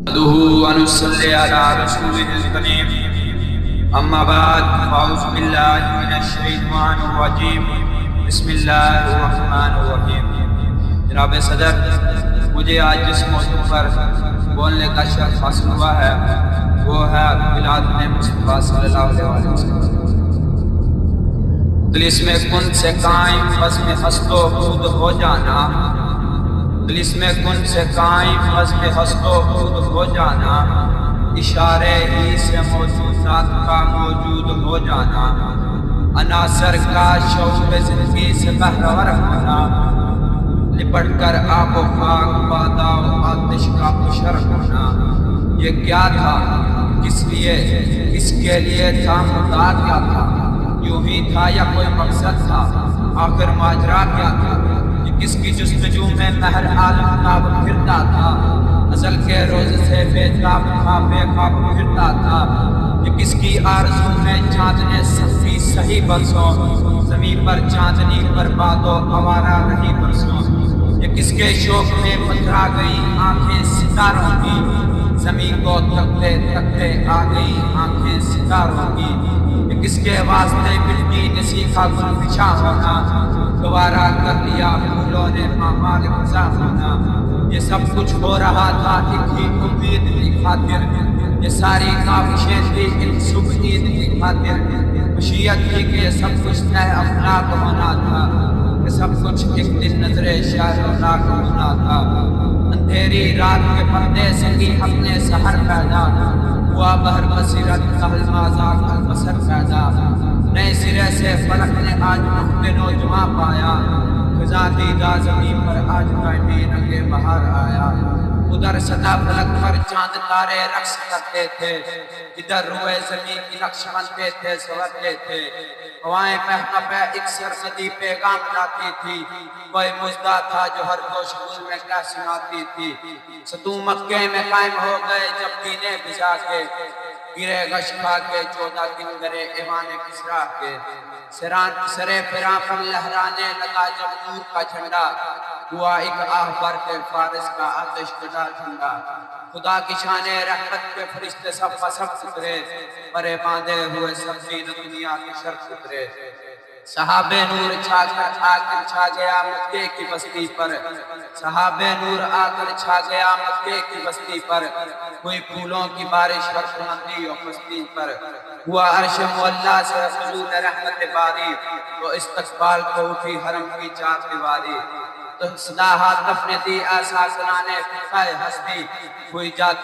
نحمده ونصلي على رسوله الكريم اما بعد فاعوذ باللہ من الشیطان الرجیم بسم اللہ الرحمن الرحیم۔ جناب صدر، مجھے آج جس موضوع پر بولنے کا شرف حاصل ہوا ہے وہ ہے میلاد مصطفیٰ صلی اللہ علیہ وسلم۔ طلسم کن سے قائم بزم ہست و بود ہو جانا، طلسم کن سے قائم بزم ہست و بود ہو جانا، اشارے ہی سے موجودات کا موجود ہو جانا، عناصر کا شعور زندگی سے بہرور ہونا، لپٹ کر آب و خاک بادا و آتش کا بشر ہونا۔ یہ کیا تھا، کس لیے، کس کے لیے تھا، مدعا کیا تھا، یوں ہی تھا یا کوئی مقصد تھا، آخر ماجرا کیا تھا؟ یہ کس کی جستجو میں مہر عالم تاب پھرتا تھا، ازل کے روز سے بے تاب تھا، بے خواب پھرتا تھا؟ یہ کس کی آرزو میں چاند نے صفی صحیح برسوں، زمین پر چاندنی برباد و آوارہ رہی برسوں؟ یہ کس کے شوق میں پتھرا گئی آنکھیں ستاروں کی، زمین کو تکتے تکتے آ گئی آنکھیں ستاروں کی؟ یہ کس کے واسطے مٹی نے سیکھا گل بچھا ہونا، گوارا کر لیا پھولوں نے مامال خزاں ہونا؟ یہ سب کچھ ہو رہا تھا ایک ہی امید کی خاطر، یہ ساری کاوشیں تھی ایک صبح عید کی خاطر، مشیت تھی کہ یہ سب کچھ طے اخلاق ہونا تھا، یہ سب کچھ ایک دن نظر شاہدناک ہونا تھا۔ اندھیری رات کے پردے سے کی اپنے سحر پیدا، ہوا بہر بصیرت کہل مازاق البصر پیدا، نئے سرے سے فلک نے آج نقطے نوجواں پایا، خزاں دیدہ زمین پر آج قائمی رنگ بہار آیا۔ ادھر سدا فلک پر چاند تارے رقص کرتے تھے، ادھر روئے زمین کی نقش بنتے تھے، سورتے تھے، ہوائیں مہتاب ایک سرمدی پیغام لاتی تھی، کوئی مجدہ تھا جو ہر گوش گل میں کیا سناتی تھی۔ ستوں مکے میں قائم ہو گئے جب دینے بجا کے، گرے غش کھا کے 14 دن گرے ایوان کسرا کے، سرے فراں پر لہرانے لگا جب نور کا جھنڈا، ہوا ایک آہ بھر کے فارس کا آتش کٹا ٹھنڈا۔ خدا کی شان رحمت کے فرشتے سب سب اترے، پرے باندھے ہوئے سب دین دنیا کے شرف اترے۔ صحاب نور چھا کر آ کر چھا گیا مکے کی بستی پر، صحاب نور آ کر چھا گیا مکے کی بستی پر، ہوئی پھولوں کی بارش پر بلندی و پستی پر، ہوا عرش معلیٰ سے حضور رحمت باری، تو استقبال کو اٹھی حرم کی چار دیواری، تو صدا ہاتف نے دی آسا سنانے فقہ حسبی، ہوئی جاتی